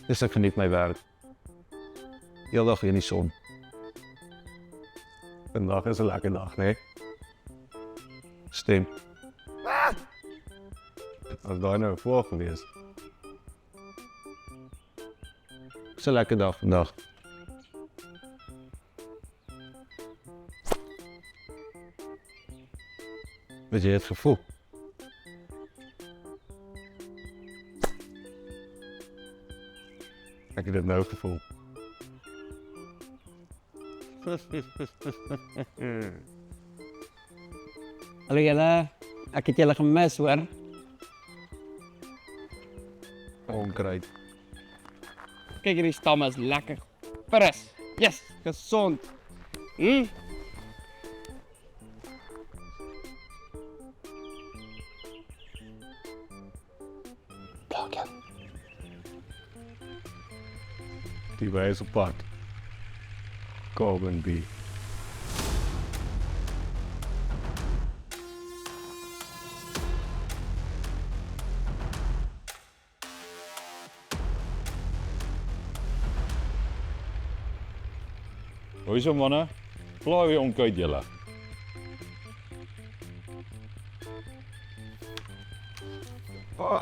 Dus ik geniet mijn werk. Heel dag in die zon. Vandaag is een lekkere dag, nee? Stem. Als daar nou voor geweest. Het is een lekkere dag vandaag. Weet je het gevoel? Heb je dat nou gevoel? Hallo julle, ek het julle gemis hoor. Onkruid. Kyk hierdie stam is lekker fris. Yes, gesond. Die wijze pad. Coben B. Hoi zo mannen, klaar weer onkruid jullie. Oh.